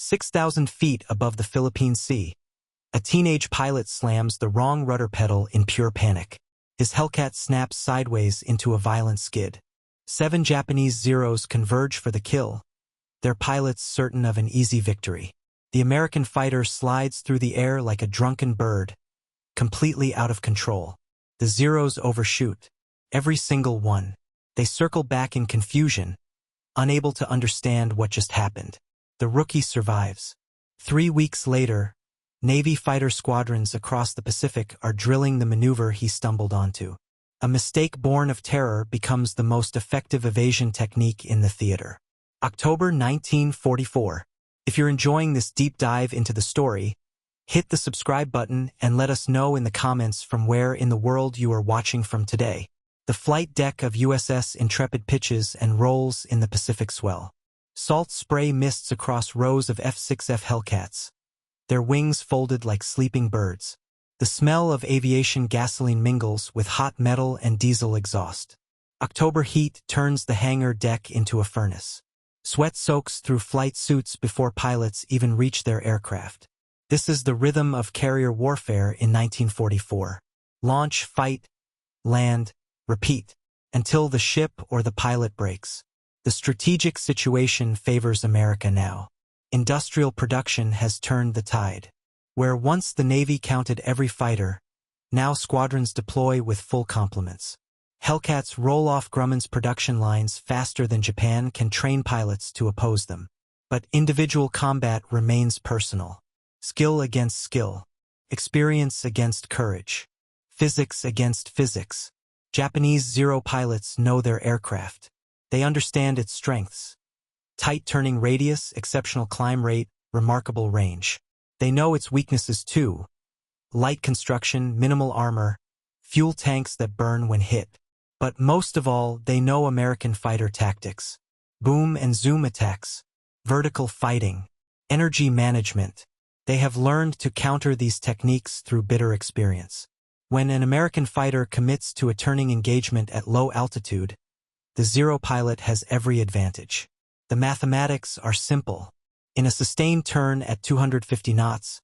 6,000 feet above the Philippine Sea. A teenage pilot slams the wrong rudder pedal in pure panic. His Hellcat snaps sideways into a violent skid. 7 Japanese Zeros converge for the kill, their pilots certain of an easy victory. The American fighter slides through the air like a drunken bird, completely out of control. The Zeros overshoot, every single one. They circle back in confusion, unable to understand what just happened. The rookie survives. 3 weeks later, Navy fighter squadrons across the Pacific are drilling the maneuver he stumbled onto. A mistake born of terror becomes the most effective evasion technique in the theater. October 1944. If you're enjoying this deep dive into the story, hit the subscribe button and let us know in the comments from where in the world you are watching from today. The flight deck of USS Intrepid pitches and rolls in the Pacific swell. Salt spray mists across rows of F6F Hellcats, their wings folded like sleeping birds. The smell of aviation gasoline mingles with hot metal and diesel exhaust. October heat turns the hangar deck into a furnace. Sweat soaks through flight suits before pilots even reach their aircraft. This is the rhythm of carrier warfare in 1944. Launch, fight, land, repeat, until the ship or the pilot breaks. The strategic situation favors America now. Industrial production has turned the tide. Where once the Navy counted every fighter, now squadrons deploy with full complements. Hellcats roll off Grumman's production lines faster than Japan can train pilots to oppose them. But individual combat remains personal. Skill against skill. Experience against courage. Physics against physics. Japanese Zero pilots know their aircraft. They understand its strengths. Tight turning radius, exceptional climb rate, remarkable range. They know its weaknesses too. Light construction, minimal armor, fuel tanks that burn when hit. But most of all, they know American fighter tactics. Boom and zoom attacks, vertical fighting, energy management. They have learned to counter these techniques through bitter experience. When an American fighter commits to a turning engagement at low altitude, the Zero pilot has every advantage. The mathematics are simple. In a sustained turn at 250 knots,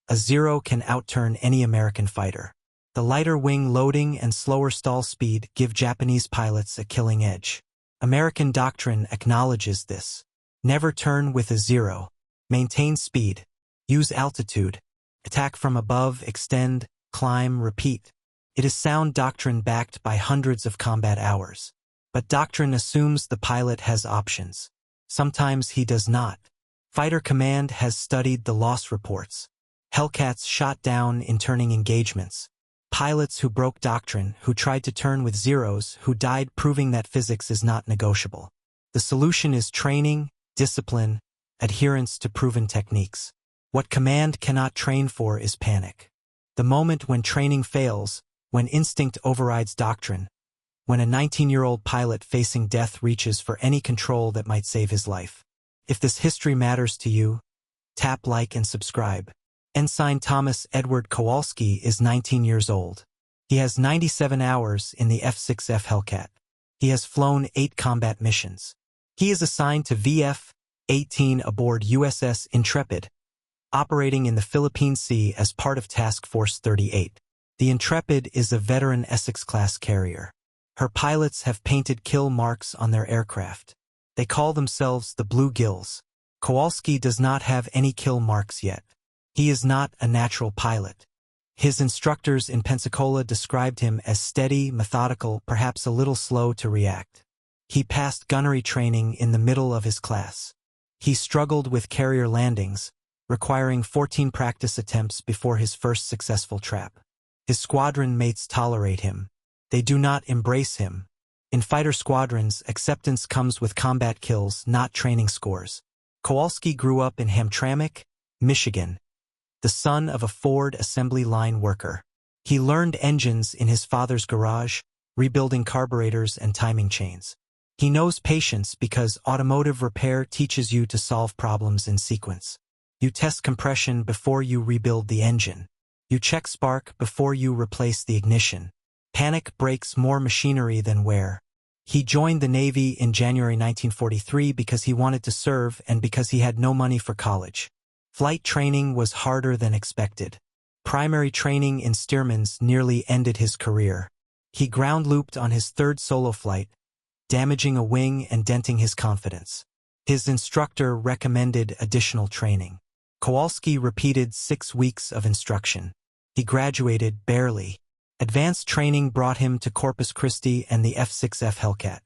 a Zero can outturn any American fighter. The lighter wing loading and slower stall speed give Japanese pilots a killing edge. American doctrine acknowledges this. Never turn with a Zero. Maintain speed. Use altitude. Attack from above, extend, climb, repeat. It is sound doctrine backed by hundreds of combat hours. But doctrine assumes the pilot has options. Sometimes he does not. Fighter Command has studied the loss reports. Hellcats shot down in turning engagements. Pilots who broke doctrine, who tried to turn with Zeros, who died proving that physics is not negotiable. The solution is training, discipline, adherence to proven techniques. What command cannot train for is panic. The moment when training fails, when instinct overrides doctrine, when a 19-year-old pilot facing death reaches for any control that might save his life. If this history matters to you, tap like and subscribe. Ensign Thomas Edward Kowalski is 19 years old. He has 97 hours in the F6F Hellcat. He has flown 8 combat missions. He is assigned to VF-18 aboard USS Intrepid, operating in the Philippine Sea as part of Task Force 38. The Intrepid is a veteran Essex-class carrier. Her pilots have painted kill marks on their aircraft. They call themselves the Blue Gills. Kowalski does not have any kill marks yet. He is not a natural pilot. His instructors in Pensacola described him as steady, methodical, perhaps a little slow to react. He passed gunnery training in the middle of his class. He struggled with carrier landings, requiring 14 practice attempts before his first successful trap. His squadron mates tolerate him. They do not embrace him. In fighter squadrons, acceptance comes with combat kills, not training scores. Kowalski grew up in Hamtramck, Michigan, the son of a Ford assembly line worker. He learned engines in his father's garage, rebuilding carburetors and timing chains. He knows patience because automotive repair teaches you to solve problems in sequence. You test compression before you rebuild the engine. You check spark before you replace the ignition. Panic breaks more machinery than wear. He joined the Navy in January 1943 because he wanted to serve and because he had no money for college. Flight training was harder than expected. Primary training in Stearman's nearly ended his career. He ground-looped on his third solo flight, damaging a wing and denting his confidence. His instructor recommended additional training. Kowalski repeated 6 weeks of instruction. He graduated barely. Advanced training brought him to Corpus Christi and the F6F Hellcat.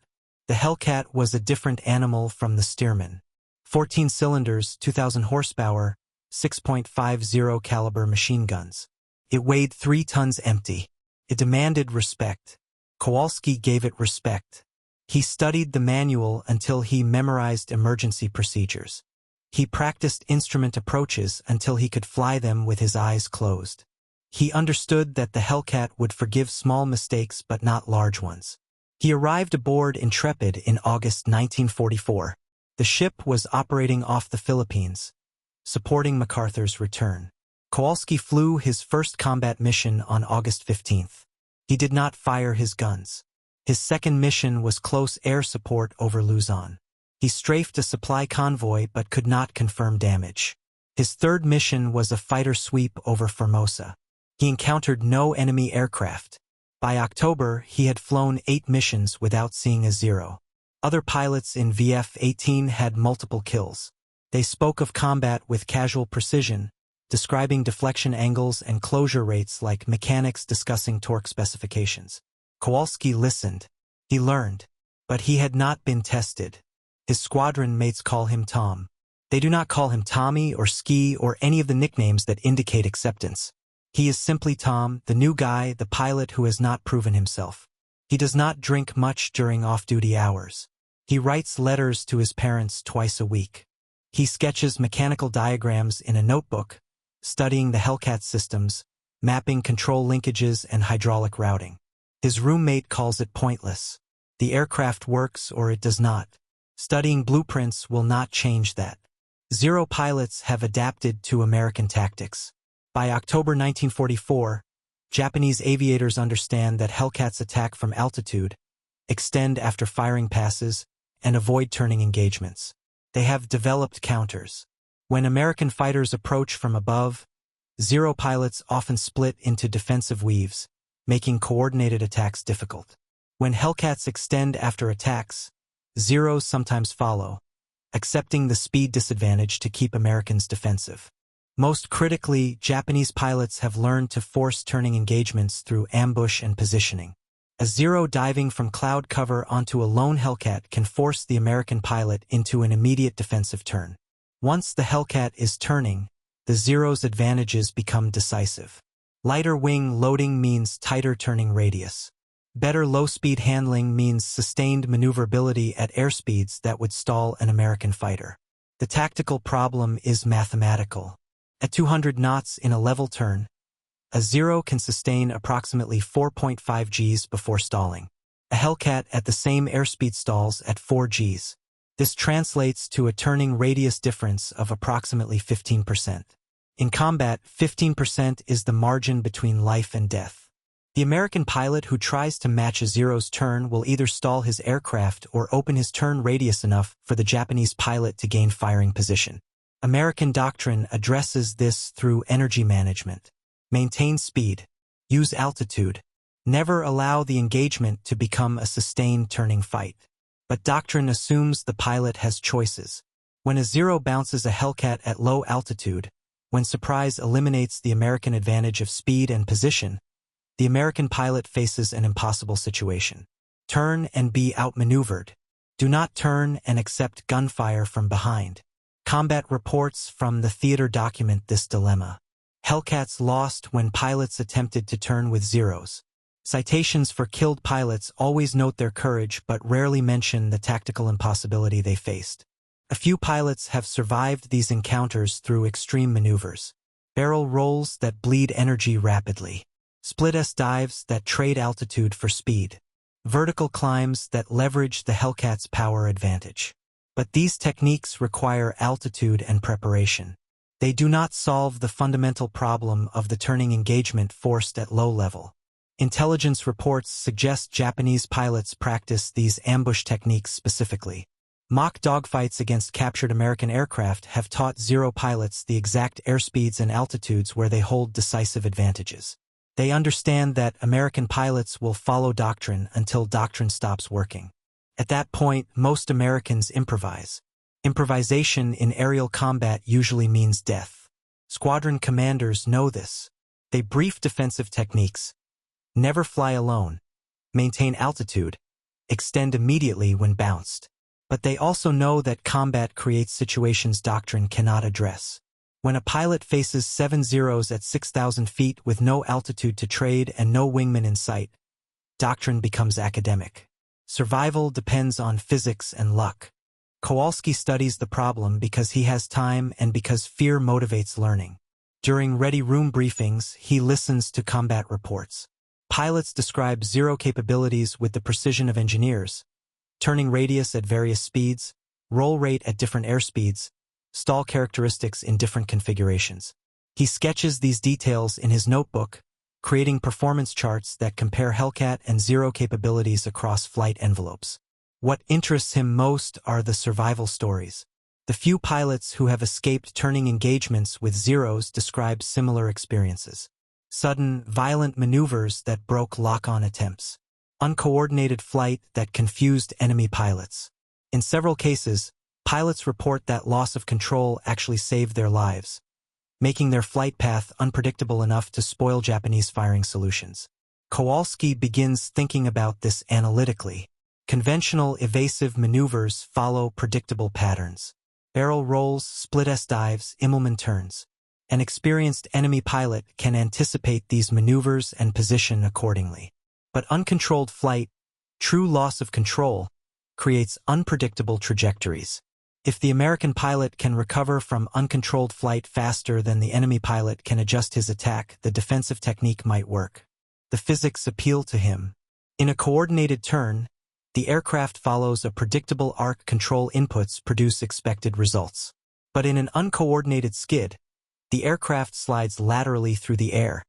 The Hellcat was a different animal from the Stearman. 14 cylinders, 2,000 horsepower, 6.50 caliber machine guns. It weighed 3 tons empty. It demanded respect. Kowalski gave it respect. He studied the manual until he memorized emergency procedures. He practiced instrument approaches until he could fly them with his eyes closed. He understood that the Hellcat would forgive small mistakes but not large ones. He arrived aboard Intrepid in August 1944. The ship was operating off the Philippines, supporting MacArthur's return. Kowalski flew his first combat mission on August 15th. He did not fire his guns. His second mission was close air support over Luzon. He strafed a supply convoy but could not confirm damage. His third mission was a fighter sweep over Formosa. He encountered no enemy aircraft. By October, he had flown 8 missions without seeing a zero. Other pilots in VF-18 had multiple kills. They spoke of combat with casual precision, describing deflection angles and closure rates like mechanics discussing torque specifications. Kowalski listened. He learned. But he had not been tested. His squadron mates call him Tom. They do not call him Tommy or Ski or any of the nicknames that indicate acceptance. He is simply Tom, the new guy, the pilot who has not proven himself. He does not drink much during off-duty hours. He writes letters to his parents twice a week. He sketches mechanical diagrams in a notebook, studying the Hellcat systems, mapping control linkages and hydraulic routing. His roommate calls it pointless. The aircraft works or it does not. Studying blueprints will not change that. Zero pilots have adapted to American tactics. By October 1944, Japanese aviators understand that Hellcats attack from altitude, extend after firing passes, and avoid turning engagements. They have developed counters. When American fighters approach from above, Zero pilots often split into defensive weaves, making coordinated attacks difficult. When Hellcats extend after attacks, Zeros sometimes follow, accepting the speed disadvantage to keep Americans defensive. Most critically, Japanese pilots have learned to force turning engagements through ambush and positioning. A Zero diving from cloud cover onto a lone Hellcat can force the American pilot into an immediate defensive turn. Once the Hellcat is turning, the Zero's advantages become decisive. Lighter wing loading means tighter turning radius. Better low-speed handling means sustained maneuverability at airspeeds that would stall an American fighter. The tactical problem is mathematical. At 200 knots in a level turn, a Zero can sustain approximately 4.5 Gs before stalling. A Hellcat at the same airspeed stalls at 4 Gs. This translates to a turning radius difference of approximately 15%. In combat, 15% is the margin between life and death. The American pilot who tries to match a Zero's turn will either stall his aircraft or open his turn radius enough for the Japanese pilot to gain firing position. American doctrine addresses this through energy management. Maintain speed. Use altitude. Never allow the engagement to become a sustained turning fight. But doctrine assumes the pilot has choices. When a Zero bounces a Hellcat at low altitude, when surprise eliminates the American advantage of speed and position, the American pilot faces an impossible situation. Turn and be outmaneuvered. Do not turn and accept gunfire from behind. Combat reports from the theater document this dilemma. Hellcats lost when pilots attempted to turn with Zeros. Citations for killed pilots always note their courage but rarely mention the tactical impossibility they faced. A few pilots have survived these encounters through extreme maneuvers. Barrel rolls that bleed energy rapidly. Split-S dives that trade altitude for speed. Vertical climbs that leverage the Hellcat's power advantage. But these techniques require altitude and preparation. They do not solve the fundamental problem of the turning engagement forced at low level. Intelligence reports suggest Japanese pilots practice these ambush techniques specifically. Mock dogfights against captured American aircraft have taught Zero pilots the exact airspeeds and altitudes where they hold decisive advantages. They understand that American pilots will follow doctrine until doctrine stops working. At that point, most Americans improvise. Improvisation in aerial combat usually means death. Squadron commanders know this. They brief defensive techniques, never fly alone, maintain altitude, extend immediately when bounced. But they also know that combat creates situations doctrine cannot address. When a pilot faces 7 Zeros at 6,000 feet with no altitude to trade and no wingman in sight, doctrine becomes academic. Survival depends on physics and luck. Kowalski studies the problem because he has time and because fear motivates learning. During ready room briefings, he listens to combat reports. Pilots describe Zero capabilities with the precision of engineers, turning radius at various speeds, roll rate at different airspeeds, stall characteristics in different configurations. He sketches these details in his notebook, creating performance charts that compare Hellcat and Zero capabilities across flight envelopes. What interests him most are the survival stories. The few pilots who have escaped turning engagements with Zeros describe similar experiences. Sudden, violent maneuvers that broke lock-on attempts. Uncoordinated flight that confused enemy pilots. In several cases, pilots report that loss of control actually saved their lives, making their flight path unpredictable enough to spoil Japanese firing solutions. Kowalski begins thinking about this analytically. Conventional evasive maneuvers follow predictable patterns. Barrel rolls, split-S dives, Immelman turns. An experienced enemy pilot can anticipate these maneuvers and position accordingly. But uncontrolled flight, true loss of control, creates unpredictable trajectories. If the American pilot can recover from uncontrolled flight faster than the enemy pilot can adjust his attack, the defensive technique might work. The physics appeal to him. In a coordinated turn, the aircraft follows a predictable arc. Control inputs produce expected results. But in an uncoordinated skid, the aircraft slides laterally through the air,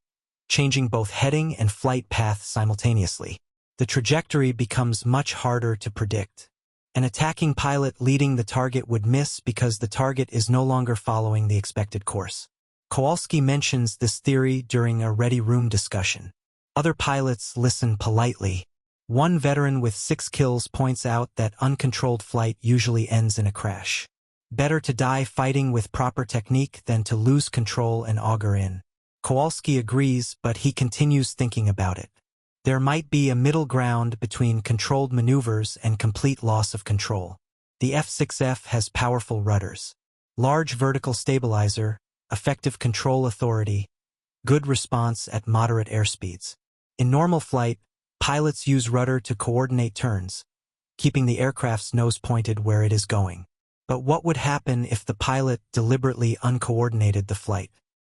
changing both heading and flight path simultaneously. The trajectory becomes much harder to predict. An attacking pilot leading the target would miss because the target is no longer following the expected course. Kowalski mentions this theory during a ready room discussion. Other pilots listen politely. One veteran with 6 kills points out that uncontrolled flight usually ends in a crash. Better to die fighting with proper technique than to lose control and auger in. Kowalski agrees, but he continues thinking about it. There might be a middle ground between controlled maneuvers and complete loss of control. The F6F has powerful rudders, large vertical stabilizer, effective control authority, good response at moderate airspeeds. In normal flight, pilots use rudder to coordinate turns, keeping the aircraft's nose pointed where it is going. But what would happen if the pilot deliberately uncoordinated the flight?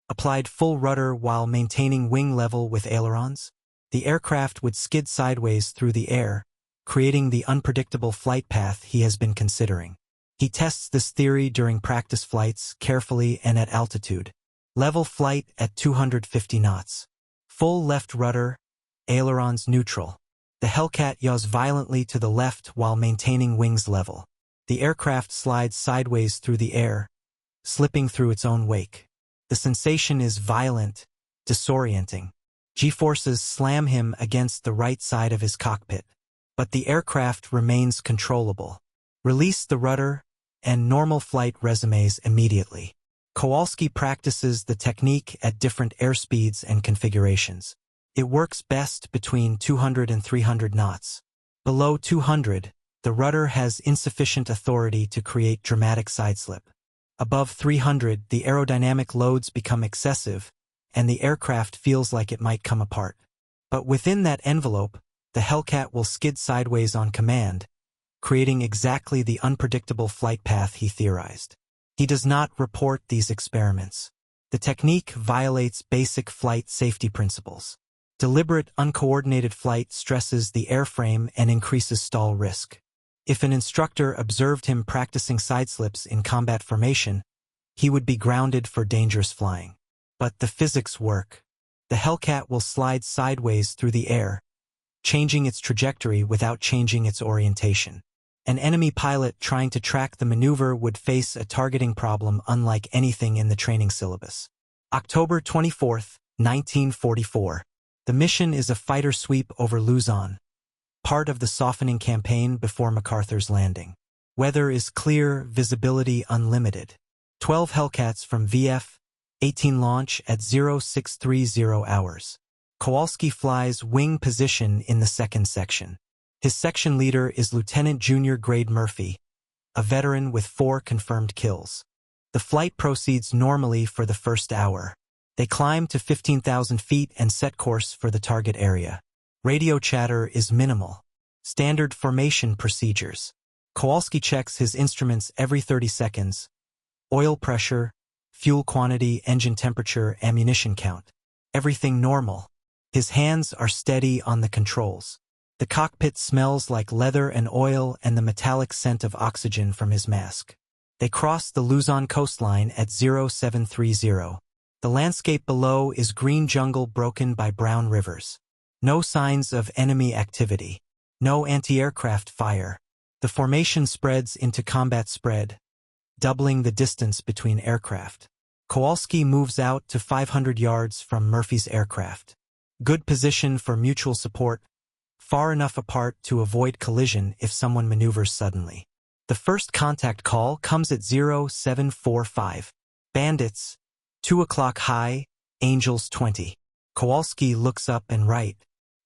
Applied full rudder while maintaining wing level with ailerons? The aircraft would skid sideways through the air, creating the unpredictable flight path he has been considering. He tests this theory during practice flights carefully and at altitude. Level flight at 250 knots. Full left rudder, ailerons neutral. The Hellcat yaws violently to the left while maintaining wings level. The aircraft slides sideways through the air, slipping through its own wake. The sensation is violent, disorienting. G-forces slam him against the right side of his cockpit. But the aircraft remains controllable. Release the rudder, and normal flight resumes immediately. Kowalski practices the technique at different airspeeds and configurations. It works best between 200 and 300 knots. Below 200, the rudder has insufficient authority to create dramatic sideslip. Above 300, the aerodynamic loads become excessive, and the aircraft feels like it might come apart. But within that envelope, the Hellcat will skid sideways on command, creating exactly the unpredictable flight path he theorized. He does not report these experiments. The technique violates basic flight safety principles. Deliberate, uncoordinated flight stresses the airframe and increases stall risk. If an instructor observed him practicing sideslips in combat formation, he would be grounded for dangerous flying. But the physics work. The Hellcat will slide sideways through the air, changing its trajectory without changing its orientation. An enemy pilot trying to track the maneuver would face a targeting problem unlike anything in the training syllabus. October 24, 1944. The mission is a fighter sweep over Luzon, part of the softening campaign before MacArthur's landing. Weather is clear, visibility unlimited. 12 Hellcats from VF-18 launch at 0630 hours. Kowalski flies wing position in the second section. His section leader is Lieutenant Junior Grade Murphy, a veteran with 4 confirmed kills. The flight proceeds normally for the first hour. They climb to 15,000 feet and set course for the target area. Radio chatter is minimal. Standard formation procedures. Kowalski checks his instruments every 30 seconds. Oil pressure, fuel quantity, engine temperature, ammunition count. Everything normal. His hands are steady on the controls. The cockpit smells like leather and oil and the metallic scent of oxygen from his mask. They cross the Luzon coastline at 0730. The landscape below is green jungle broken by brown rivers. No signs of enemy activity. No anti-aircraft fire. The formation spreads into combat spread, doubling the distance between aircraft. Kowalski moves out to 500 yards from Murphy's aircraft. Good position for mutual support, far enough apart to avoid collision if someone maneuvers suddenly. The first contact call comes at 0745. Bandits, 2 o'clock high, Angels 20. Kowalski looks up and right.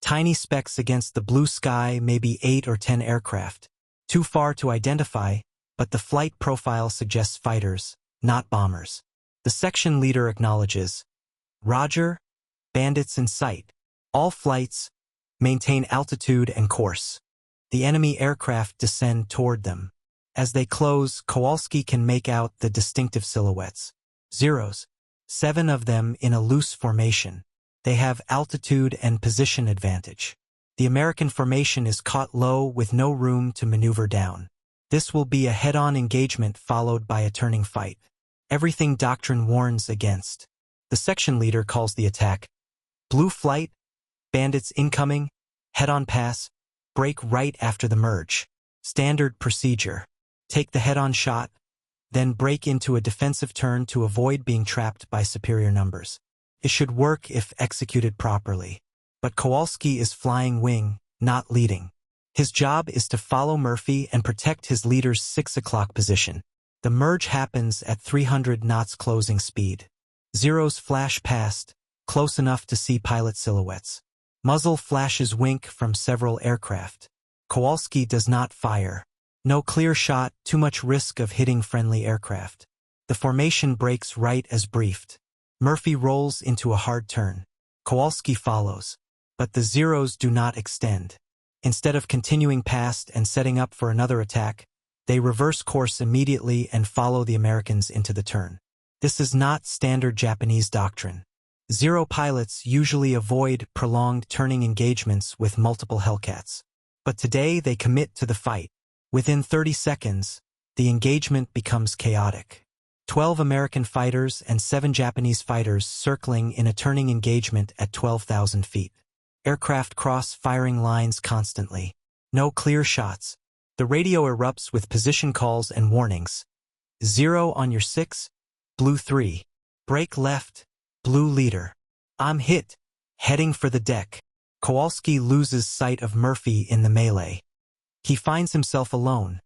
Tiny specks against the blue sky, maybe 8 or 10 aircraft. Too far to identify, but the flight profile suggests fighters, not bombers. The section leader acknowledges. Roger, bandits in sight. All flights, maintain altitude and course. The enemy aircraft descend toward them. As they close, Kowalski can make out the distinctive silhouettes. Zeros. 7 of them in a loose formation. They have altitude and position advantage. The American formation is caught low with no room to maneuver down. This will be a head-on engagement followed by a turning fight. Everything doctrine warns against. The section leader calls the attack. Blue flight, bandits incoming, head-on pass, break right after the merge. Standard procedure. Take the head-on shot, then break into a defensive turn to avoid being trapped by superior numbers. It should work if executed properly. But Kowalski is flying wing, not leading. His job is to follow Murphy and protect his leader's 6 o'clock position. The merge happens at 300 knots closing speed. Zeros flash past, close enough to see pilot silhouettes. Muzzle flashes wink from several aircraft. Kowalski does not fire. No clear shot, too much risk of hitting friendly aircraft. The formation breaks right as briefed. Murphy rolls into a hard turn. Kowalski follows. But the zeros do not extend. Instead of continuing past and setting up for another attack, they reverse course immediately and follow the Americans into the turn. This is not standard Japanese doctrine. Zero pilots usually avoid prolonged turning engagements with multiple Hellcats. But today they commit to the fight. Within 30 seconds, the engagement becomes chaotic. 12 American fighters and 7 Japanese fighters circling in a turning engagement at 12,000 feet. Aircraft cross firing lines constantly. No clear shots. The radio erupts with position calls and warnings. 0 on your 6, blue 3. Break left, blue leader. I'm hit. Heading for the deck. Kowalski loses sight of Murphy in the melee. He finds himself alone,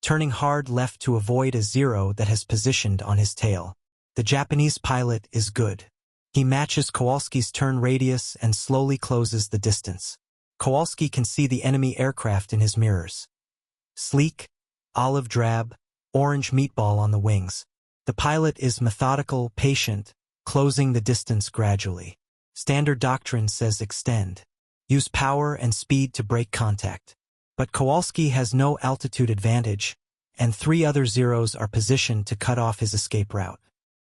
turning hard left to avoid a 0 that has positioned on his tail. The Japanese pilot is good. He matches Kowalski's turn radius and slowly closes the distance. Kowalski can see the enemy aircraft in his mirrors. Sleek, olive drab, orange meatball on the wings. The pilot is methodical, patient, closing the distance gradually. Standard doctrine says extend. Use power and speed to break contact. But Kowalski has no altitude advantage, and 3 other zeros are positioned to cut off his escape route.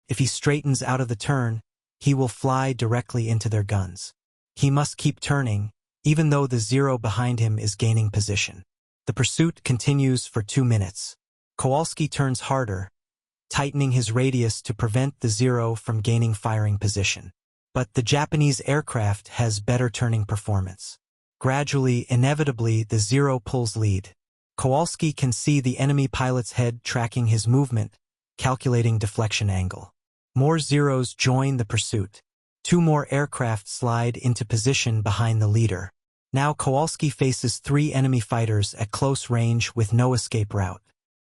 If he straightens out of the turn, he will fly directly into their guns. He must keep turning, even though the 0 behind him is gaining position. The pursuit continues for 2 minutes. Kowalski turns harder, tightening his radius to prevent the 0 from gaining firing position. But the Japanese aircraft has better turning performance. Gradually, inevitably, the Zero pulls lead. Kowalski can see the enemy pilot's head tracking his movement, calculating deflection angle. More Zeros join the pursuit. 2 more aircraft slide into position behind the leader. Now Kowalski faces 3 enemy fighters at close range with no escape route.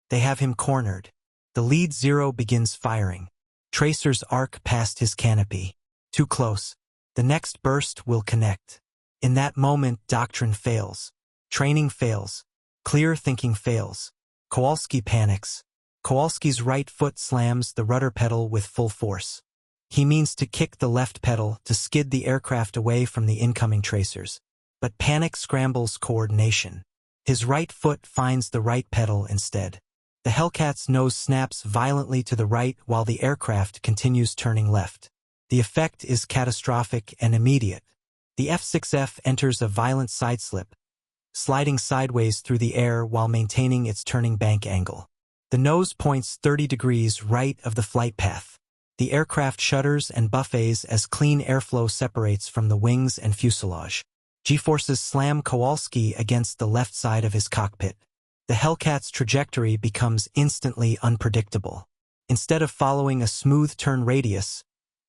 They have him cornered. The lead Zero begins firing. Tracers arc past his canopy. Too close. The next burst will connect. In that moment, doctrine fails. Training fails. Clear thinking fails. Kowalski panics. Kowalski's right foot slams the rudder pedal with full force. He means to kick the left pedal to skid the aircraft away from the incoming tracers. But panic scrambles coordination. His right foot finds the right pedal instead. The Hellcat's nose snaps violently to the right while the aircraft continues turning left. The effect is catastrophic and immediate. The F6F enters a violent sideslip, sliding sideways through the air while maintaining its turning bank angle. The nose points 30 degrees right of the flight path. The aircraft shudders and buffets as clean airflow separates from the wings and fuselage. G-forces slam Kowalski against the left side of his cockpit. The Hellcat's trajectory becomes instantly unpredictable. Instead of following a smooth turn radius,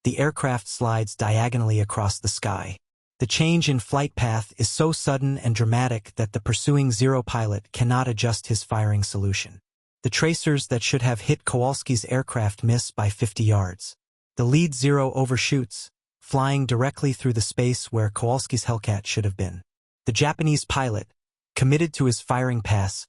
the aircraft slides diagonally across the sky. The change in flight path is so sudden and dramatic that the pursuing Zero pilot cannot adjust his firing solution. The tracers that should have hit Kowalski's aircraft miss by 50 yards. The lead Zero overshoots, flying directly through the space where Kowalski's Hellcat should have been. The Japanese pilot, committed to his firing pass,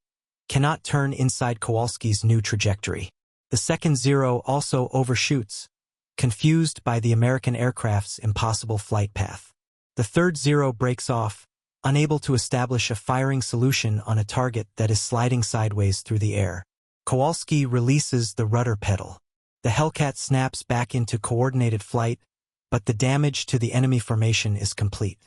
cannot turn inside Kowalski's new trajectory. The second Zero also overshoots, confused by the American aircraft's impossible flight path. The third Zero breaks off, unable to establish a firing solution on a target that is sliding sideways through the air. Kowalski releases the rudder pedal. The Hellcat snaps back into coordinated flight, but the damage to the enemy formation is complete.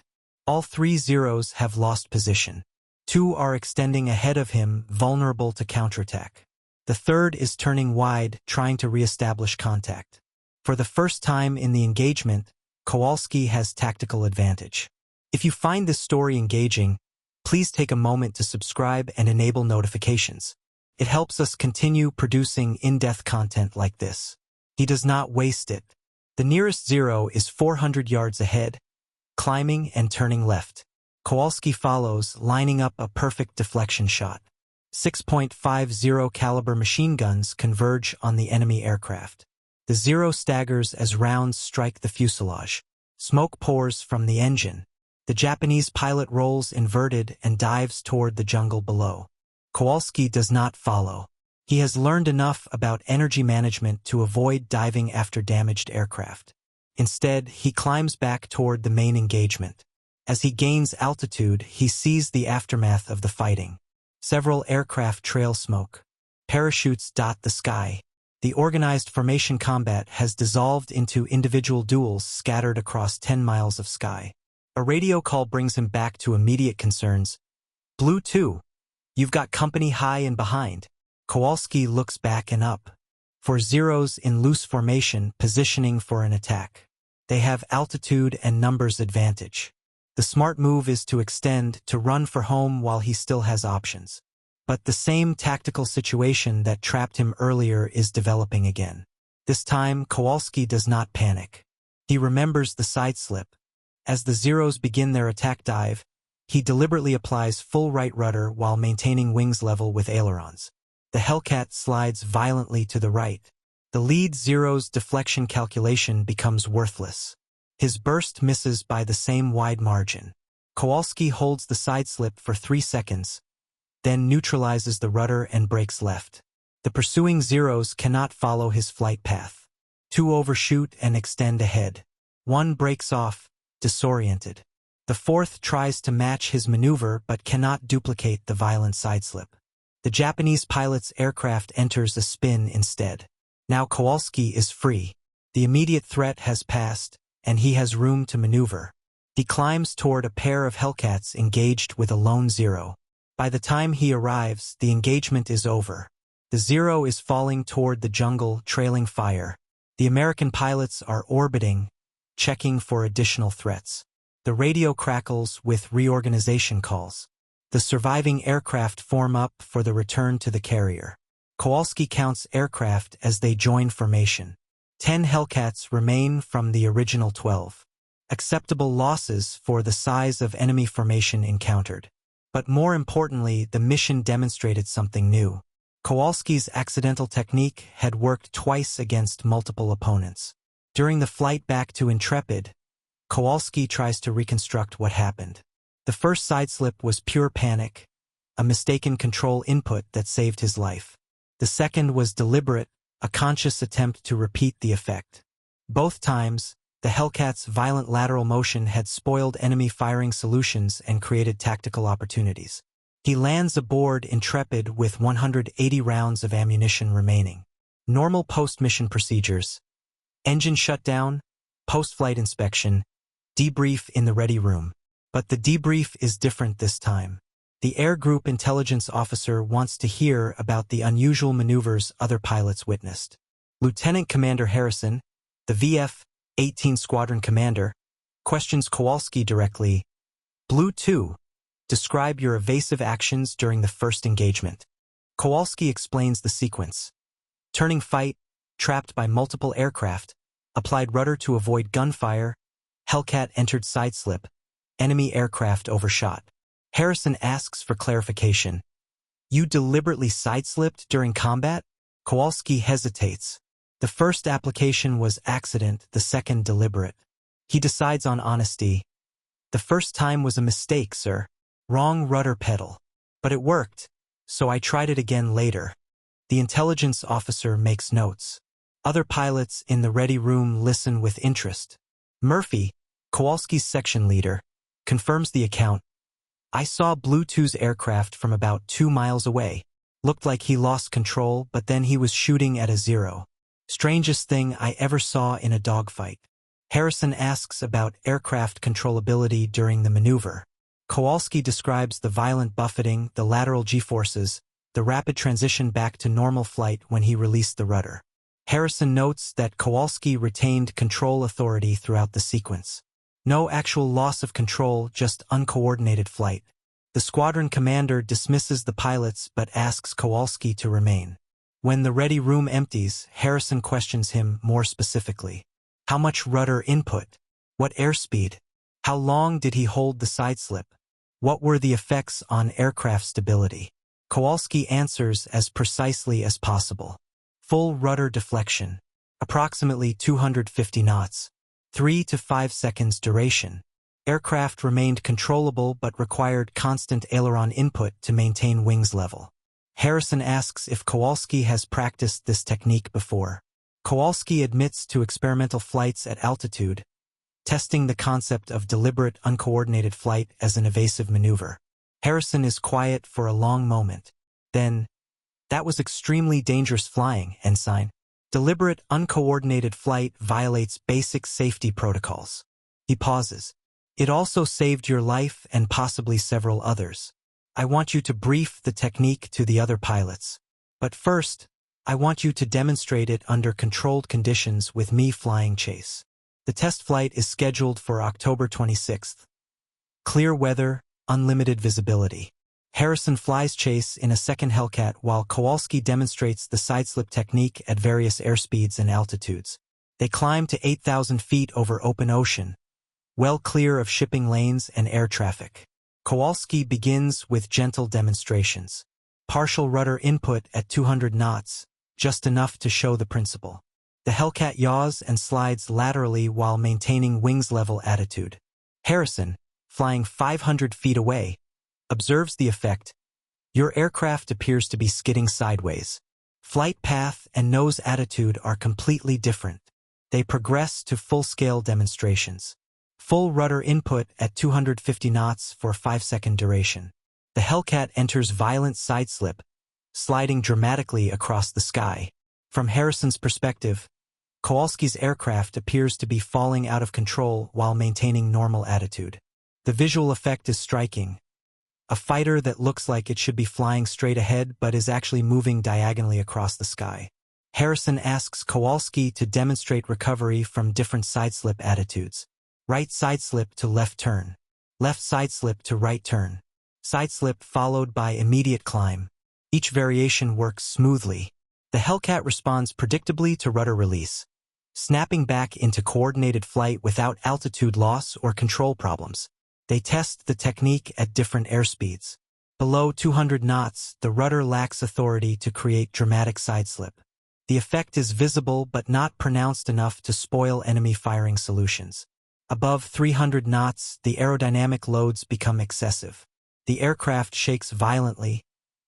All 3 Zeros have lost position. 2 are extending ahead of him, vulnerable to counterattack. The third is turning wide, trying to re-establish contact. For the first time in the engagement, Kowalski has tactical advantage. If you find this story engaging, please take a moment to subscribe and enable notifications. It helps us continue producing in-depth content like this. He does not waste it. The nearest Zero is 400 yards ahead, climbing and turning left. Kowalski follows, lining up a perfect deflection shot. 6.50 caliber machine guns converge on the enemy aircraft. The Zero staggers as rounds strike the fuselage. Smoke pours from the engine. The Japanese pilot rolls inverted and dives toward the jungle below. Kowalski does not follow. He has learned enough about energy management to avoid diving after damaged aircraft. Instead, he climbs back toward the main engagement. As he gains altitude, he sees the aftermath of the fighting. Several aircraft trail smoke. Parachutes dot the sky. The organized formation combat has dissolved into individual duels scattered across 10 miles of sky. A radio call brings him back to immediate concerns. Blue 2. You've got company high and behind. Kowalski looks back and up. For Zeros in loose formation, positioning for an attack. They have altitude and numbers advantage. The smart move is to extend, to run for home while he still has options. But the same tactical situation that trapped him earlier is developing again. This time, Kowalski does not panic. He remembers the side slip. As the Zeros begin their attack dive, he deliberately applies full right rudder while maintaining wings level with ailerons. The Hellcat slides violently to the right. The lead Zero's deflection calculation becomes worthless. His burst misses by the same wide margin. Kowalski holds the side slip for 3 seconds, then neutralizes the rudder and brakes left. The pursuing Zeros cannot follow his flight path. 2 overshoot and extend ahead. 1 breaks off, disoriented. The 4th tries to match his maneuver but cannot duplicate the violent sideslip. The Japanese pilot's aircraft enters a spin instead. Now Kowalski is free. The immediate threat has passed, and he has room to maneuver. He climbs toward a pair of Hellcats engaged with a lone Zero. By the time he arrives, the engagement is over. The Zero is falling toward the jungle, trailing fire. The American pilots are orbiting, checking for additional threats. The radio crackles with reorganization calls. The surviving aircraft form up for the return to the carrier. Kowalski counts aircraft as they join formation. 10 Hellcats remain from the original 12. Acceptable losses for the size of enemy formation encountered. But more importantly, the mission demonstrated something new. Kowalski's accidental technique had worked twice against multiple opponents. During the flight back to Intrepid, Kowalski tries to reconstruct what happened. The first sideslip was pure panic, a mistaken control input that saved his life. The second was deliberate, a conscious attempt to repeat the effect. Both times, the Hellcat's violent lateral motion had spoiled enemy firing solutions and created tactical opportunities. He lands aboard Intrepid with 180 rounds of ammunition remaining. Normal post-mission procedures: engine shutdown, post-flight inspection, debrief in the ready room. But the debrief is different this time. The Air Group intelligence officer wants to hear about the unusual maneuvers other pilots witnessed. Lieutenant Commander Harrison, the VF-18 Squadron Commander, questions Kowalski directly. Blue 2, describe your evasive actions during the first engagement. Kowalski explains the sequence. Turning fight, trapped by multiple aircraft, applied rudder to avoid gunfire, Hellcat entered sideslip, enemy aircraft overshot. Harrison asks for clarification. You deliberately sideslipped during combat? Kowalski hesitates. The first application was accident, the second deliberate. He decides on honesty. The first time was a mistake, sir. Wrong rudder pedal. But it worked, so I tried it again later. The intelligence officer makes notes. Other pilots in the ready room listen with interest. Murphy, Kowalski's section leader, confirms the account. I saw Blue 2's aircraft from about 2 miles away. Looked like he lost control, but then he was shooting at a zero. Strangest thing I ever saw in a dogfight. Harrison asks about aircraft controllability during the maneuver. Kowalski describes the violent buffeting, the lateral G-forces, the rapid transition back to normal flight when he released the rudder. Harrison notes that Kowalski retained control authority throughout the sequence. No actual loss of control, just uncoordinated flight. The squadron commander dismisses the pilots but asks Kowalski to remain. When the ready room empties, Harrison questions him more specifically. How much rudder input? What airspeed? How long did he hold the sideslip? What were the effects on aircraft stability? Kowalski answers as precisely as possible. Full rudder deflection. Approximately 250 knots. 3 to 5 seconds duration. Aircraft remained controllable but required constant aileron input to maintain wings level. Harrison asks if Kowalski has practiced this technique before. Kowalski admits to experimental flights at altitude, testing the concept of deliberate, uncoordinated flight as an evasive maneuver. Harrison is quiet for a long moment. Then, that was extremely dangerous flying, Ensign. Deliberate, uncoordinated flight violates basic safety protocols. He pauses. It also saved your life and possibly several others. I want you to brief the technique to the other pilots. But first, I want you to demonstrate it under controlled conditions with me flying chase. The test flight is scheduled for October 26th. Clear weather, unlimited visibility. Harrison flies chase in a second Hellcat while Kowalski demonstrates the sideslip technique at various airspeeds and altitudes. They climb to 8,000 feet over open ocean, well clear of shipping lanes and air traffic. Kowalski begins with gentle demonstrations. Partial rudder input at 200 knots, just enough to show the principle. The Hellcat yaws and slides laterally while maintaining wings level attitude. Harrison, flying 500 feet away, observes the effect. Your aircraft appears to be skidding sideways. Flight path and nose attitude are completely different. They progress to full-scale demonstrations. Full rudder input at 250 knots for 5-second duration. The Hellcat enters violent sideslip, sliding dramatically across the sky. From Harrison's perspective, Kowalski's aircraft appears to be falling out of control while maintaining normal attitude. The visual effect is striking. A fighter that looks like it should be flying straight ahead but is actually moving diagonally across the sky. Harrison asks Kowalski to demonstrate recovery from different sideslip attitudes. Right sideslip to left turn. Left sideslip to right turn. Sideslip followed by immediate climb. Each variation works smoothly. The Hellcat responds predictably to rudder release, snapping back into coordinated flight without altitude loss or control problems. They test the technique at different airspeeds. Below 200 knots, the rudder lacks authority to create dramatic sideslip. The effect is visible but not pronounced enough to spoil enemy firing solutions. Above 300 knots, the aerodynamic loads become excessive. The aircraft shakes violently,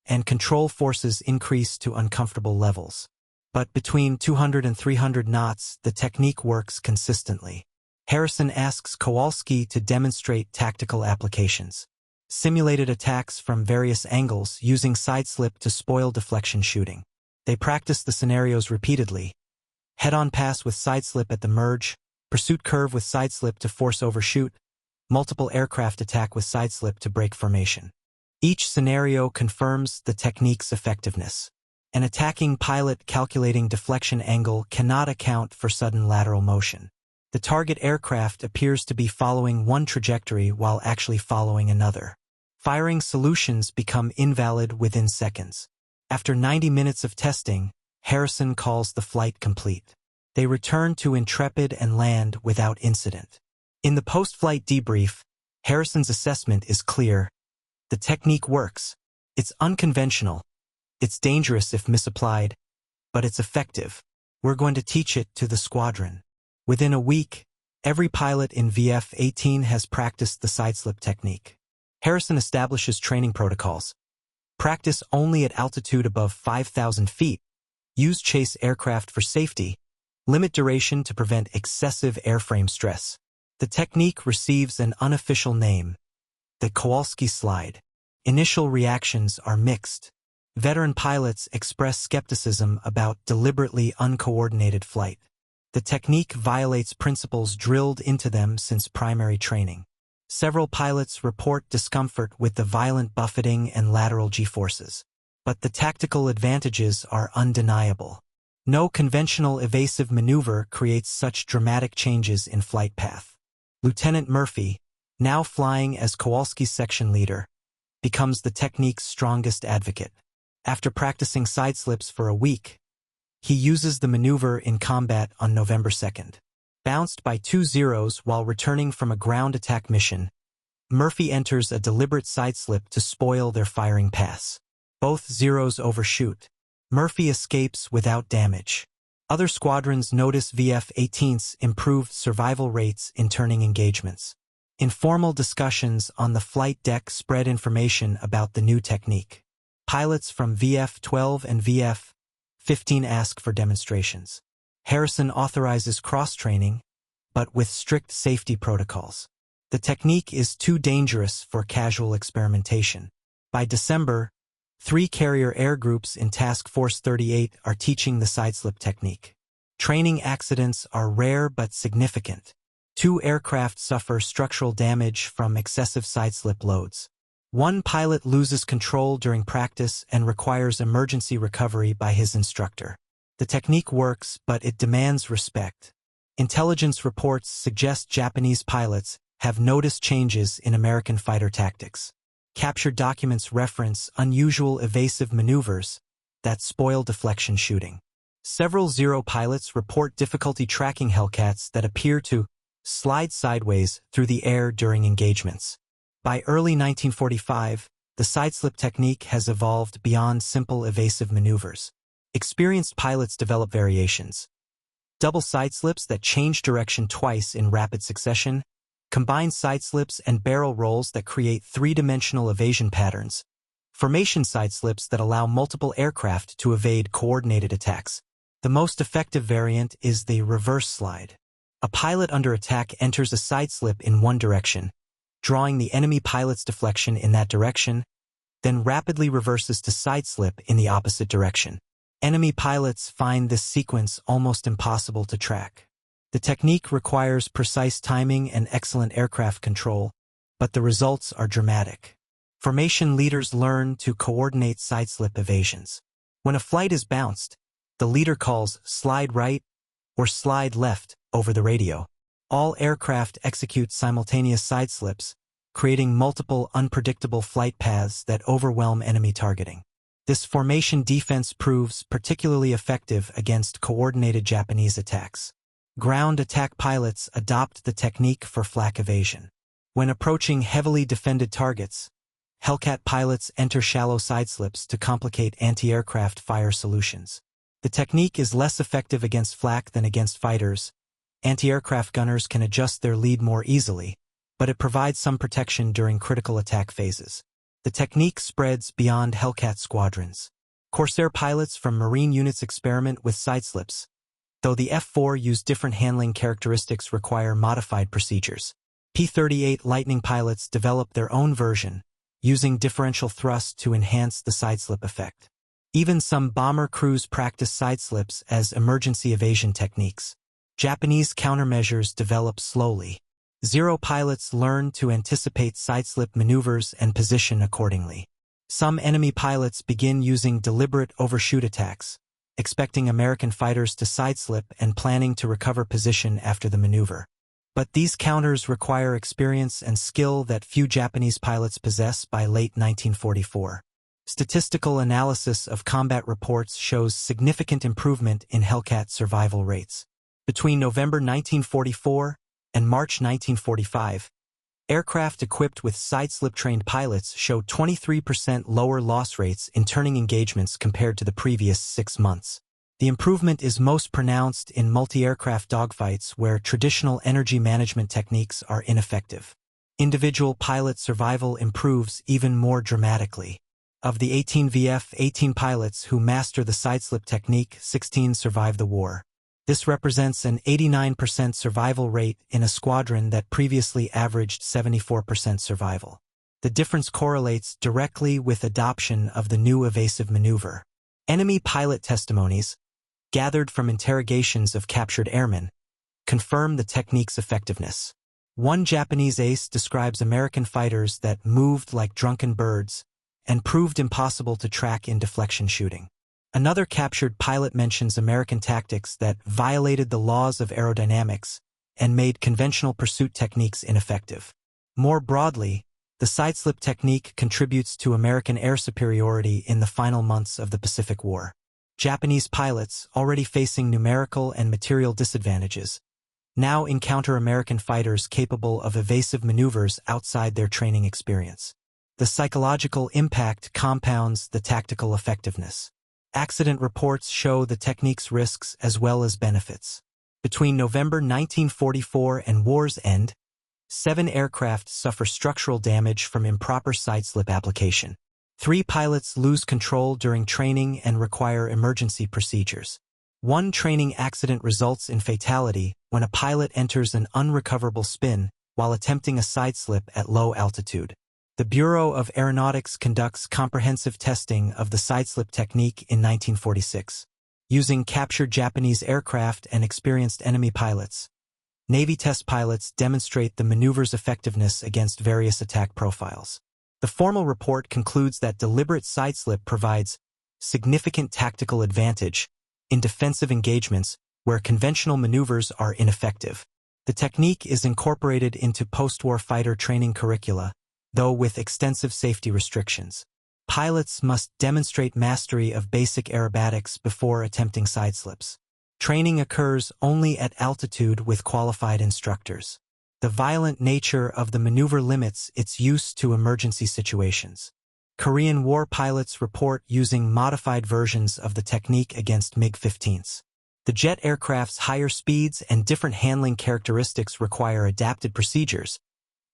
and control forces increase to uncomfortable levels. But between 200 and 300 knots, the technique works consistently. Harrison asks Kowalski to demonstrate tactical applications. Simulated attacks from various angles using sideslip to spoil deflection shooting. They practice the scenarios repeatedly. Head-on pass with sideslip at the merge, pursuit curve with sideslip to force overshoot, multiple aircraft attack with sideslip to break formation. Each scenario confirms the technique's effectiveness. An attacking pilot calculating deflection angle cannot account for sudden lateral motion. The target aircraft appears to be following one trajectory while actually following another. Firing solutions become invalid within seconds. After 90 minutes of testing, Harrison calls the flight complete. They return to Intrepid and land without incident. In the post-flight debrief, Harrison's assessment is clear. The technique works. It's unconventional. It's dangerous if misapplied, but it's effective. We're going to teach it to the squadron. Within a week, every pilot in VF-18 has practiced the sideslip technique. Harrison establishes training protocols. Practice only at altitude above 5,000 feet. Use chase aircraft for safety. Limit duration to prevent excessive airframe stress. The technique receives an unofficial name, the Kowalski slide. Initial reactions are mixed. Veteran pilots express skepticism about deliberately uncoordinated flight. The technique violates principles drilled into them since primary training. Several pilots report discomfort with the violent buffeting and lateral G-forces. But the tactical advantages are undeniable. No conventional evasive maneuver creates such dramatic changes in flight path. Lieutenant Murphy, now flying as Kowalski's section leader, becomes the technique's strongest advocate. After practicing sideslips for a week, he uses the maneuver in combat on November 2nd. Bounced by 2 zeros while returning from a ground attack mission, Murphy enters a deliberate sideslip to spoil their firing pass. Both zeros overshoot. Murphy escapes without damage. Other squadrons notice VF-18's improved survival rates in turning engagements. Informal discussions on the flight deck spread information about the new technique. Pilots from VF-12 and VF-15 ask for demonstrations. Harrison authorizes cross-training, but with strict safety protocols. The technique is too dangerous for casual experimentation. By December, 3 carrier air groups in Task Force 38 are teaching the sideslip technique. Training accidents are rare but significant. 2 aircraft suffer structural damage from excessive sideslip loads. 1 pilot loses control during practice and requires emergency recovery by his instructor. The technique works, but it demands respect. Intelligence reports suggest Japanese pilots have noticed changes in American fighter tactics. Captured documents reference unusual evasive maneuvers that spoil deflection shooting. Several Zero pilots report difficulty tracking Hellcats that appear to slide sideways through the air during engagements. By early 1945, the sideslip technique has evolved beyond simple evasive maneuvers. Experienced pilots develop variations. Double sideslips that change direction twice in rapid succession, combined sideslips and barrel rolls that create 3-dimensional evasion patterns, formation sideslips that allow multiple aircraft to evade coordinated attacks. The most effective variant is the reverse slide. A pilot under attack enters a sideslip in one direction, drawing the enemy pilot's deflection in that direction, then rapidly reverses to sideslip in the opposite direction. Enemy pilots find this sequence almost impossible to track. The technique requires precise timing and excellent aircraft control, but the results are dramatic. Formation leaders learn to coordinate sideslip evasions. When a flight is bounced, The leader calls "slide right" or "slide left" over the radio. All aircraft execute simultaneous sideslips, creating multiple unpredictable flight paths that overwhelm enemy targeting. This formation defense proves particularly effective against coordinated Japanese attacks. Ground attack pilots adopt the technique for flak evasion. When approaching heavily defended targets, Hellcat pilots enter shallow sideslips to complicate anti-aircraft fire solutions. The technique is less effective against flak than against fighters. Anti-aircraft gunners can adjust their lead more easily, but it provides some protection during critical attack phases. The technique spreads beyond Hellcat squadrons. Corsair pilots from Marine units experiment with sideslips, though the F4 use different handling characteristics require modified procedures. P-38 Lightning pilots develop their own version, using differential thrust to enhance the sideslip effect. Even some bomber crews practice sideslips as emergency evasion techniques. Japanese countermeasures develop slowly. Zero pilots learn to anticipate sideslip maneuvers and position accordingly. Some enemy pilots begin using deliberate overshoot attacks, expecting American fighters to sideslip and planning to recover position after the maneuver. But these counters require experience and skill that few Japanese pilots possess by late 1944. Statistical analysis of combat reports shows significant improvement in Hellcat survival rates. Between November 1944 and March 1945, aircraft equipped with sideslip-trained pilots show 23% lower loss rates in turning engagements compared to the previous 6 months. The improvement is most pronounced in multi-aircraft dogfights where traditional energy management techniques are ineffective. Individual pilot survival improves even more dramatically. Of the 18 VF-18 pilots who master the sideslip technique, 16 survive the war. This represents an 89% survival rate in a squadron that previously averaged 74% survival. The difference correlates directly with adoption of the new evasive maneuver. Enemy pilot testimonies, gathered from interrogations of captured airmen, confirm the technique's effectiveness. One Japanese ace describes American fighters that moved like drunken birds and proved impossible to track in deflection shooting. Another captured pilot mentions American tactics that violated the laws of aerodynamics and made conventional pursuit techniques ineffective. More broadly, the sideslip technique contributes to American air superiority in the final months of the Pacific War. Japanese pilots, already facing numerical and material disadvantages, now encounter American fighters capable of evasive maneuvers outside their training experience. The psychological impact compounds the tactical effectiveness. Accident reports show the technique's risks as well as benefits. Between November 1944 and war's end, 7 aircraft suffer structural damage from improper sideslip application. 3 pilots lose control during training and require emergency procedures. 1 training accident results in fatality when a pilot enters an unrecoverable spin while attempting a sideslip at low altitude. The Bureau of Aeronautics conducts comprehensive testing of the sideslip technique in 1946. Using captured Japanese aircraft and experienced enemy pilots, Navy test pilots demonstrate the maneuver's effectiveness against various attack profiles. The formal report concludes that deliberate sideslip provides significant tactical advantage in defensive engagements where conventional maneuvers are ineffective. The technique is incorporated into post-war fighter training curricula, though with extensive safety restrictions. Pilots must demonstrate mastery of basic aerobatics before attempting sideslips. Training occurs only at altitude with qualified instructors. The violent nature of the maneuver limits its use to emergency situations. Korean War pilots report using modified versions of the technique against MiG-15s. The jet aircraft's higher speeds and different handling characteristics require adapted procedures,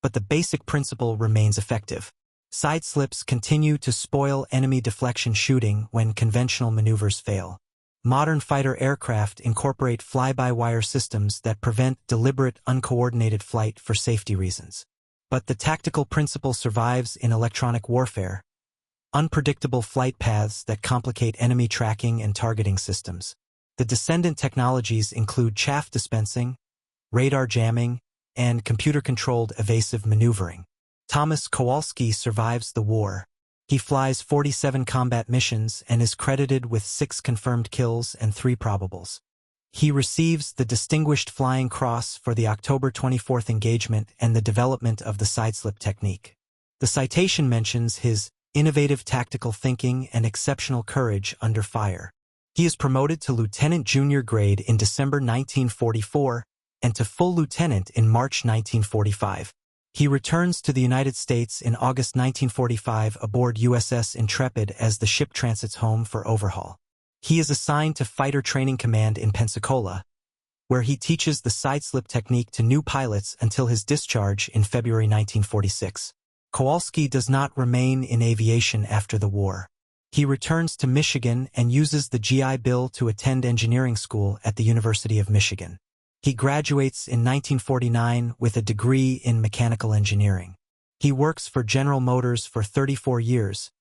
but the basic principle remains effective. Sideslips continue to spoil enemy deflection shooting when conventional maneuvers fail. Modern fighter aircraft incorporate fly-by-wire systems that prevent deliberate, uncoordinated flight for safety reasons. But the tactical principle survives in electronic warfare. Unpredictable flight paths that complicate enemy tracking and targeting systems. The descendant technologies include chaff dispensing, radar jamming, and computer-controlled evasive maneuvering. Thomas Kowalski survives the war. He flies 47 combat missions and is credited with 6 confirmed kills and 3 probables. He receives the Distinguished Flying Cross for the October 24 engagement and the development of the sideslip technique. The citation mentions his innovative tactical thinking and exceptional courage under fire. He is promoted to lieutenant junior grade in December 1944 and to full lieutenant in March 1945. He returns to the United States in August 1945 aboard USS Intrepid as the ship transits home for overhaul. He is assigned to Fighter Training Command in Pensacola, where he teaches the sideslip technique to new pilots until his discharge in February 1946. Kowalski does not remain in aviation after the war. He returns to Michigan and uses the GI Bill to attend engineering school at the University of Michigan. He graduates in 1949 with a degree in mechanical engineering. He works for General Motors for 34 years,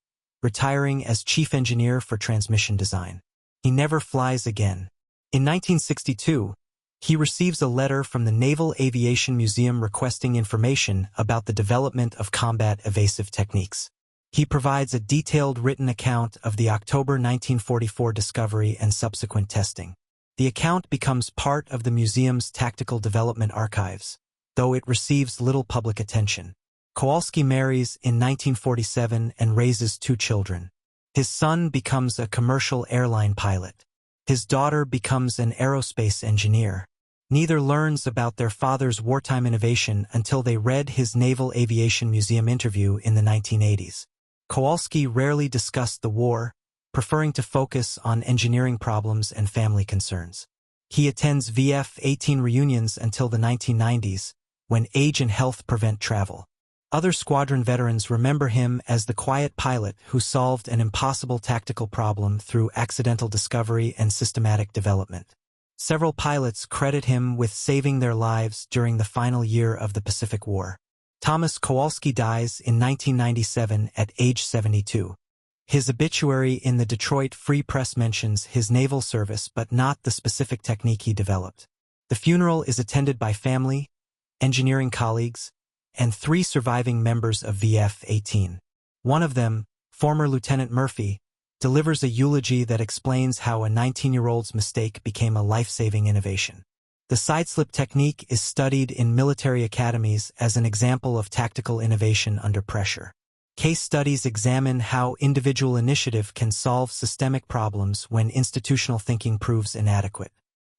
retiring as chief engineer for transmission design. He never flies again. In 1962, he receives a letter from the Naval Aviation Museum requesting information about the development of combat evasive techniques. He provides a detailed written account of the October 1944 discovery and subsequent testing. The account becomes part of the museum's tactical development archives, though it receives little public attention. Kowalski marries in 1947 and raises 2 children. His son becomes a commercial airline pilot. His daughter becomes an aerospace engineer. Neither learns about their father's wartime innovation until they read his Naval Aviation Museum interview in the 1980s. Kowalski rarely discussed the war, preferring to focus on engineering problems and family concerns. He attends VF-18 reunions until the 1990s, when age and health prevent travel. Other squadron veterans remember him as the quiet pilot who solved an impossible tactical problem through accidental discovery and systematic development. Several pilots credit him with saving their lives during the final year of the Pacific War. Thomas Kowalski dies in 1997 at age 72. His obituary in the Detroit Free Press mentions his naval service but not the specific technique he developed. The funeral is attended by family, engineering colleagues, and 3 surviving members of VF-18. One of them, former Lieutenant Murphy, delivers a eulogy that explains how a 19-year-old's mistake became a life-saving innovation. The sideslip technique is studied in military academies as an example of tactical innovation under pressure. Case studies examine how individual initiative can solve systemic problems when institutional thinking proves inadequate.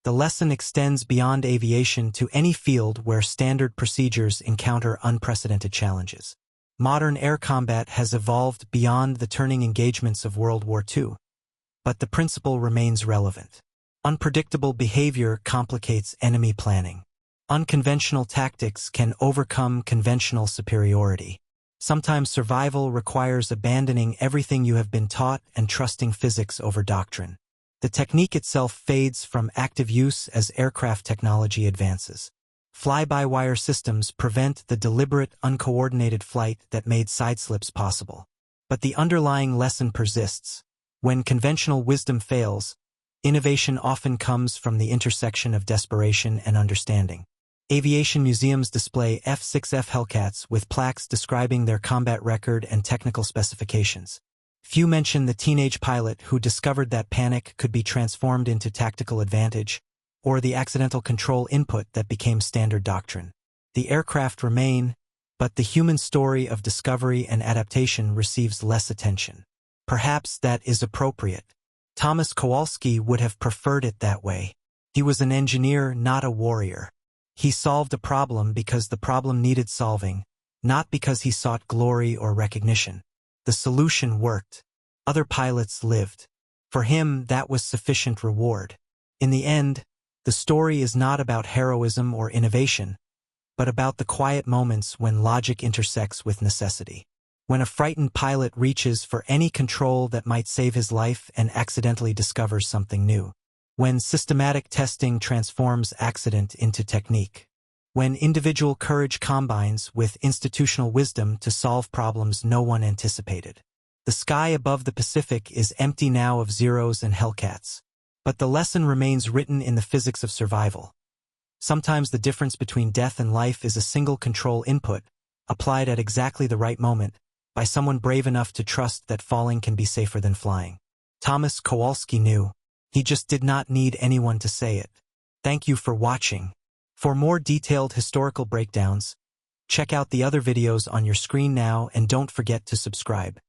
The lesson extends beyond aviation to any field where standard procedures encounter unprecedented challenges. Modern air combat has evolved beyond the turning engagements of World War II, but the principle remains relevant. Unpredictable behavior complicates enemy planning. Unconventional tactics can overcome conventional superiority. Sometimes survival requires abandoning everything you have been taught and trusting physics over doctrine. The technique itself fades from active use as aircraft technology advances. Fly-by-wire systems prevent the deliberate, uncoordinated flight that made sideslips possible. But the underlying lesson persists. When conventional wisdom fails, innovation often comes from the intersection of desperation and understanding. Aviation museums display F6F Hellcats with plaques describing their combat record and technical specifications. Few mention the teenage pilot who discovered that panic could be transformed into tactical advantage, or the accidental control input that became standard doctrine. The aircraft remain, but the human story of discovery and adaptation receives less attention. Perhaps that is appropriate. Thomas Kowalski would have preferred it that way. He was an engineer, not a warrior. He solved a problem because the problem needed solving, not because he sought glory or recognition. The solution worked. Other pilots lived. For him, that was sufficient reward. In the end, the story is not about heroism or innovation, but about the quiet moments when logic intersects with necessity. When a frightened pilot reaches for any control that might save his life and accidentally discovers something new. When systematic testing transforms accident into technique. When individual courage combines with institutional wisdom to solve problems no one anticipated. The sky above the Pacific is empty now of Zeros and Hellcats. But the lesson remains written in the physics of survival. Sometimes the difference between death and life is a single control input, applied at exactly the right moment, by someone brave enough to trust that falling can be safer than flying. Thomas Kowalski knew. He just did not need anyone to say it. Thank you for watching. For more detailed historical breakdowns, check out the other videos on your screen now and don't forget to subscribe.